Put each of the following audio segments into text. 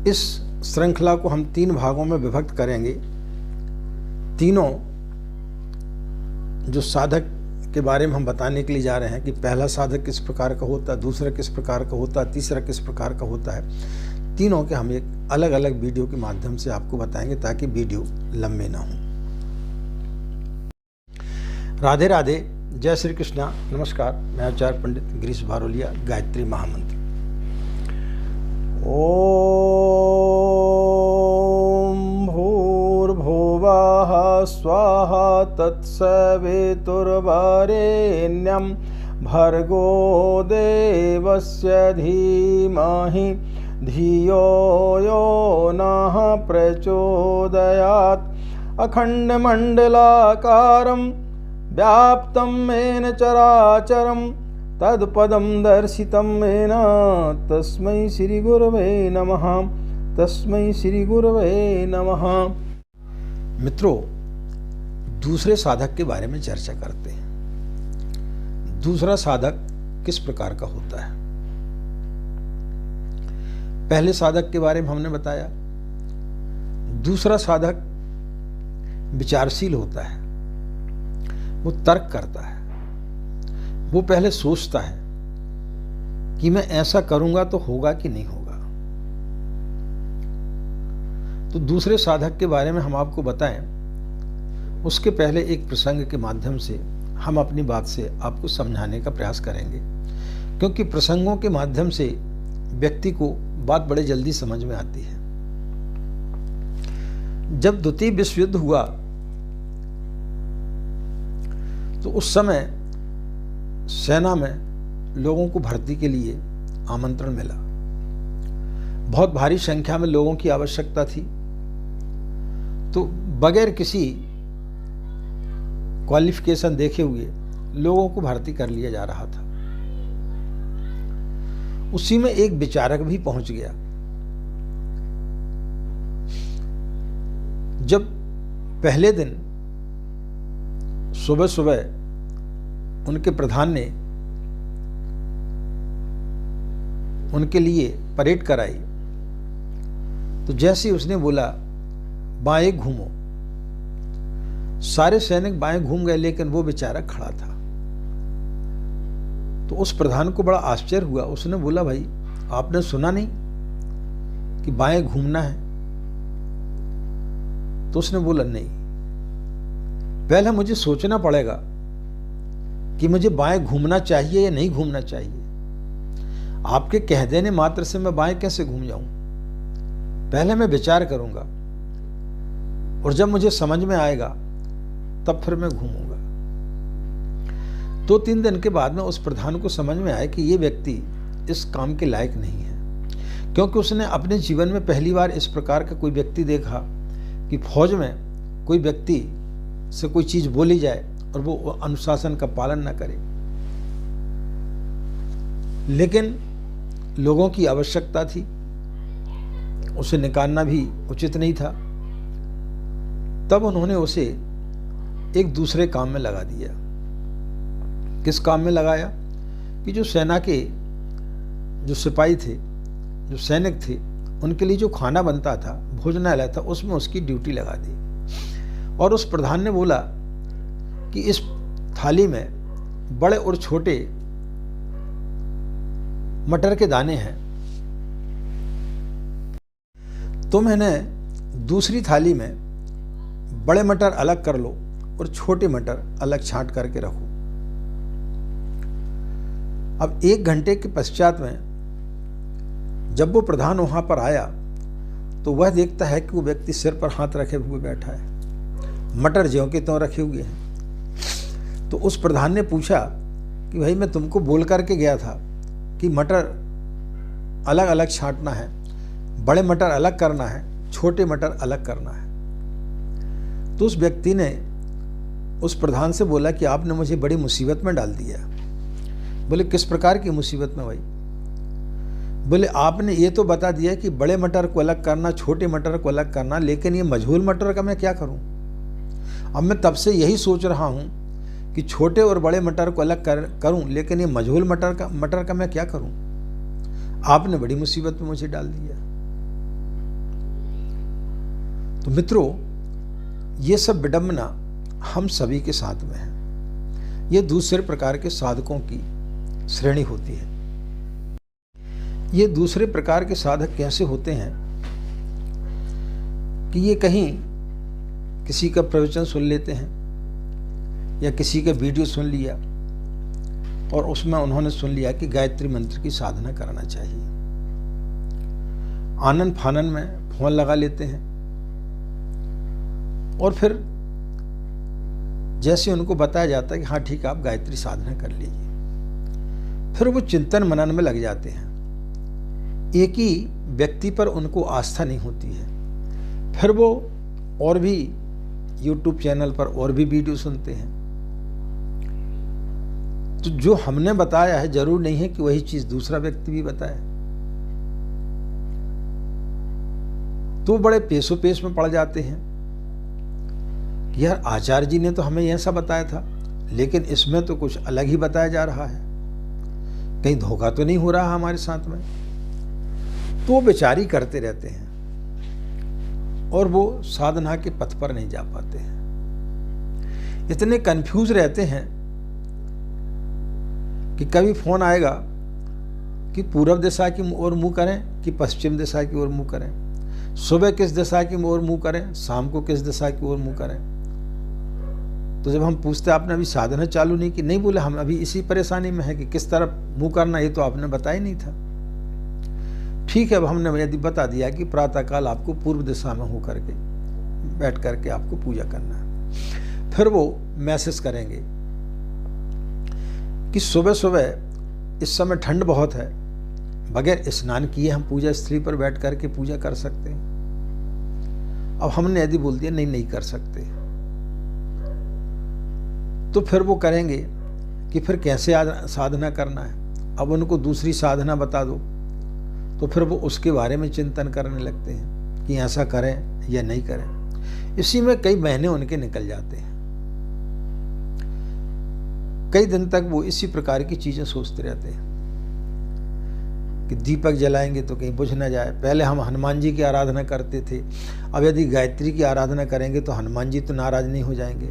इस श्रृंखला को हम 3 भागों में विभक्त करेंगे। तीनों जो साधक के बारे में हम बताने के लिए जा रहे हैं कि पहला साधक किस प्रकार का होता है, दूसरा किस प्रकार का होता है, तीसरा किस प्रकार का होता है, तीनों के हम एक अलग अलग वीडियो के माध्यम से आपको बताएंगे ताकि वीडियो लंबे ना हो। राधे राधे, जय श्री कृष्णा, नमस्कार। मैं आचार्य पंडित गिरीश बारोलिया, गायत्री महामंत्र। ओम भूर्भुवः स्वाहा तत्सवितुर्वरेण्यं भर्गो देवस्य धीमहि धियो यो नः प्रचोदयात्। अखण्डमण्डलाकारं व्याप्तं येन चराचरं तत्पदं दर्शितं येन तस्मै श्री गुरवे नमः, तस्मै श्री गुरवे नमः। मित्रों, दूसरे साधक के बारे में चर्चा करते हैं। दूसरा साधक किस प्रकार का होता है? पहले साधक के बारे में हमने बताया। दूसरा साधक विचारशील होता है, वो तर्क करता है, वो पहले सोचता है कि मैं ऐसा करूंगा तो होगा कि नहीं होगा। तो दूसरे साधक के बारे में हम आपको बताएं, उसके पहले एक प्रसंग के माध्यम से हम अपनी बात से आपको समझाने का प्रयास करेंगे, क्योंकि प्रसंगों के माध्यम से व्यक्ति को बात बड़े जल्दी समझ में आती है। जब द्वितीय विश्व युद्ध हुआ तो उस समय सेना में लोगों को भर्ती के लिए आमंत्रण मिला। बहुत भारी संख्या में लोगों की आवश्यकता थी, तो बगैर किसी क्वालिफिकेशन देखे हुए लोगों को भर्ती कर लिया जा रहा था। उसी में एक विचारक भी पहुंच गया। जब पहले दिन सुबह सुबह उनके प्रधान ने उनके लिए परेड कराई, तो जैसे ही उसने बोला बाएं घूमो, सारे सैनिक बाएं घूम गए, लेकिन वो बेचारा खड़ा था। तो उस प्रधान को बड़ा आश्चर्य हुआ। उसने बोला, भाई आपने सुना नहीं कि बाएं घूमना है? तो उसने बोला, नहीं, पहले मुझे सोचना पड़ेगा कि मुझे बाएं घूमना चाहिए या नहीं घूमना चाहिए। आपके कह देने मात्र से मैं बाएं कैसे घूम जाऊं? पहले मैं विचार करूंगा और जब मुझे समझ में आएगा तब फिर मैं घूमूंगा। 2-3 दिन के बाद में उस प्रधान को समझ में आया कि ये व्यक्ति इस काम के लायक नहीं है, क्योंकि उसने अपने जीवन में पहली बार इस प्रकार का कोई व्यक्ति देखा कि फौज में कोई व्यक्ति से कोई चीज बोली जाए और वो अनुशासन का पालन न करे। लेकिन लोगों की आवश्यकता थी, उसे निकालना भी उचित नहीं था। तब उन्होंने उसे एक दूसरे काम में लगा दिया। किस काम में लगाया? कि जो सेना के जो सिपाही थे, जो सैनिक थे, उनके लिए जो खाना बनता था, भोजनालय था, उसमें उसकी ड्यूटी लगा दी। और उस प्रधान ने बोला कि इस थाली में बड़े और छोटे मटर के दाने हैं, तुम इन्हें दूसरी थाली में बड़े मटर अलग कर लो और छोटे मटर अलग छांट करके रखो। अब 1 घंटे के पश्चात में जब वो प्रधान वहां पर आया तो वह देखता है कि वो व्यक्ति सिर पर हाथ रखे हुए बैठा है, मटर ज्यों के त्यों रखे हुए हैं। तो उस प्रधान ने पूछा कि भाई मैं तुमको बोल करके गया था कि मटर अलग अलग छांटना है, बड़े मटर अलग करना है, छोटे मटर अलग करना है। तो उस व्यक्ति ने उस प्रधान से बोला कि आपने मुझे बड़ी मुसीबत में डाल दिया। बोले, किस प्रकार की मुसीबत में भाई? बोले, आपने ये तो बता दिया कि बड़े मटर को अलग करना, छोटे मटर को अलग करना, लेकिन ये मजहूल मटर का मैं क्या करूं? अब मैं तब से यही सोच रहा हूं कि छोटे और बड़े मटर को अलग करूं, लेकिन ये मजहूल मटर का मैं क्या करूं? आपने बड़ी मुसीबत में मुझे डाल दिया। तो मित्रों, ये सब विडंबना हम सभी के साथ में है। ये दूसरे प्रकार के साधकों की श्रेणी होती है। ये दूसरे प्रकार के साधक कैसे होते हैं कि ये कहीं किसी का प्रवचन सुन लेते हैं या किसी का वीडियो सुन लिया और उसमें उन्होंने सुन लिया कि गायत्री मंत्र की साधना करना चाहिए। आनन फानन में फोन लगा लेते हैं और फिर जैसे उनको बताया जाता है कि हाँ ठीक है, आप गायत्री साधना कर लीजिए, फिर वो चिंतन मनन में लग जाते हैं। एक ही व्यक्ति पर उनको आस्था नहीं होती है, फिर वो और भी YouTube चैनल पर और भी वीडियो सुनते हैं। तो जो हमने बताया है जरूर नहीं है कि वही चीज दूसरा व्यक्ति भी बताए। तो बड़े पेशो पेश में पड़ जाते हैं कि यार आचार्य जी ने तो हमें ऐसा बताया था, लेकिन इसमें तो कुछ अलग ही बताया जा रहा है, कहीं धोखा तो नहीं हो रहा हमारे साथ में। तो वो बेचारी करते रहते हैं और वो साधना के पथ पर नहीं जा पाते हैं। इतने कंफ्यूज रहते हैं कि कभी फोन आएगा कि पूर्व दिशा की ओर मुंह करें कि पश्चिम दिशा की ओर मुंह करें, सुबह किस दिशा की ओर मुंह करें, शाम को किस दिशा की ओर मुंह करें। तो जब हम पूछते आपने अभी साधना चालू नहीं की, नहीं बोले हम अभी इसी परेशानी में है कि किस तरफ मुंह करना, ये तो आपने बताया नहीं था। ठीक है, अब हमने यदि बता दिया कि प्रातःकाल आपको पूर्व दिशा में हो करके बैठ करके आपको पूजा करना है। फिर वो मैसेज करेंगे कि सुबह सुबह इस समय ठंड बहुत है, बगैर स्नान किए हम पूजा स्थली पर बैठ करके पूजा कर सकते हैं। अब हमने यदि बोल दिया नहीं कर सकते, तो फिर वो करेंगे कि फिर कैसे साधना करना है। अब उनको दूसरी साधना बता दो तो फिर वो उसके बारे में चिंतन करने लगते हैं कि ऐसा करें या नहीं करें। इसी में कई महीने उनके निकल जाते हैं। कई दिन तक वो इसी प्रकार की चीजें सोचते रहते हैं कि दीपक जलाएंगे तो कहीं बुझ ना जाए। पहले हम हनुमान जी की आराधना करते थे, अब यदि गायत्री की आराधना करेंगे तो हनुमान जी तो नाराज नहीं हो जाएंगे।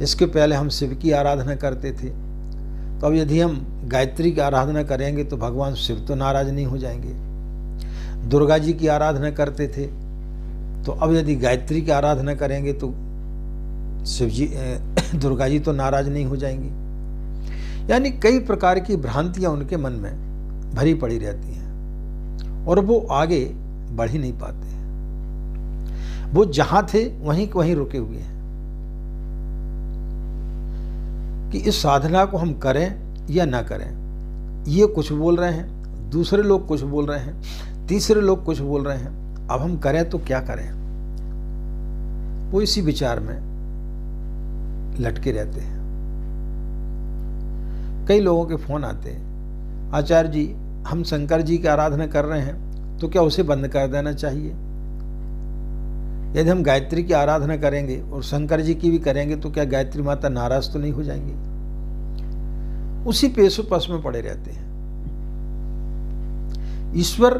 इसके पहले हम शिव की आराधना करते थे, तो अब यदि हम गायत्री की आराधना करेंगे तो भगवान शिव तो नाराज नहीं हो जाएंगे। दुर्गा जी की आराधना करते थे, तो अब यदि गायत्री की आराधना करेंगे तो शिव जी दुर्गा जी तो नाराज नहीं हो जाएंगी। यानी कई प्रकार की भ्रांतियां उनके मन में भरी पड़ी रहती हैं और वो आगे बढ़ ही नहीं पाते हैं। वो जहां थे वहीं वहीं रुके हुए हैं कि इस साधना को हम करें या ना करें। ये कुछ बोल रहे हैं, दूसरे लोग कुछ बोल रहे हैं, तीसरे लोग कुछ बोल रहे हैं, अब हम करें तो क्या करें। वो इसी विचार में लटके रहते हैं। कई लोगों के फोन आते हैं, आचार्य जी हम शंकर जी की आराधना कर रहे हैं तो क्या उसे बंद कर देना चाहिए? यदि हम गायत्री की आराधना करेंगे और शंकर जी की भी करेंगे तो क्या गायत्री माता नाराज तो नहीं हो जाएंगी? उसी पेशोपस में पड़े रहते हैं। ईश्वर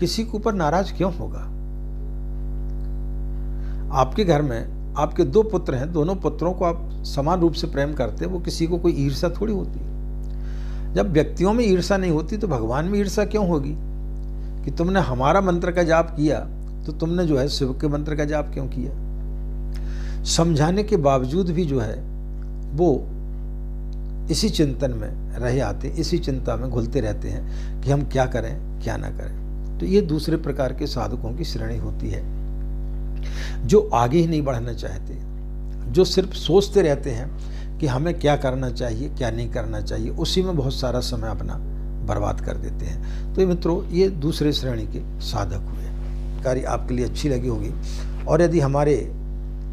किसी के ऊपर नाराज क्यों होगा? आपके घर में आपके 2 पुत्र हैं, दोनों पुत्रों को आप समान रूप से प्रेम करते हैं, वो किसी को कोई ईर्ष्या थोड़ी होती है। जब व्यक्तियों में ईर्ष्या नहीं होती तो भगवान में ईर्ष्या क्यों होगी कि तुमने हमारा मंत्र का जाप किया तो तुमने जो है शिव के मंत्र का जाप क्यों किया? समझाने के बावजूद भी जो है वो इसी चिंतन में रहे आते, इसी चिंता में घुलते रहते हैं कि हम क्या करें क्या ना करें। तो ये दूसरे प्रकार के साधकों की श्रेणी होती है जो आगे ही नहीं बढ़ना चाहते, जो सिर्फ सोचते रहते हैं कि हमें क्या करना चाहिए क्या नहीं करना चाहिए, उसी में बहुत सारा समय अपना बर्बाद कर देते हैं। तो मित्रों, ये दूसरे श्रेणी के साधक हुए। कार्य आपके लिए अच्छी लगी होगी और यदि हमारे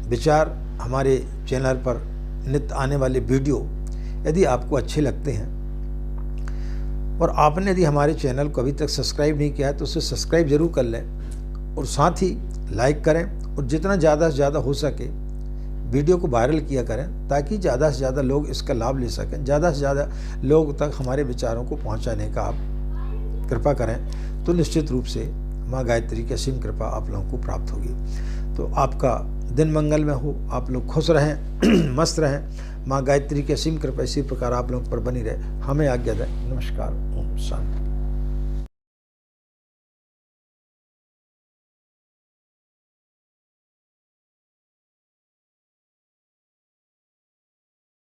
विचार हमारे चैनल पर नित्य आने वाले वीडियो यदि आपको अच्छे लगते हैं और आपने यदि हमारे चैनल को अभी तक सब्सक्राइब नहीं किया है तो उसे सब्सक्राइब जरूर कर लें और साथ ही लाइक करें और जितना ज़्यादा से ज़्यादा हो सके वीडियो को वायरल किया करें ताकि ज़्यादा से ज़्यादा लोग इसका लाभ ले सकें, ज़्यादा से ज़्यादा लोग तक हमारे विचारों को पहुंचाने का आप कृपा करें तो निश्चित रूप से माँ गायत्री की असीम कृपा आप लोगों को प्राप्त होगी। तो आपका दिन मंगल में हो, आप लोग खुश रहें, मस्त रहें। माँ गायत्री की असीम कृपा इसी प्रकार आप लोगों पर बनी रहे। हमें आज्ञा दें। नमस्कार। ओम शांति।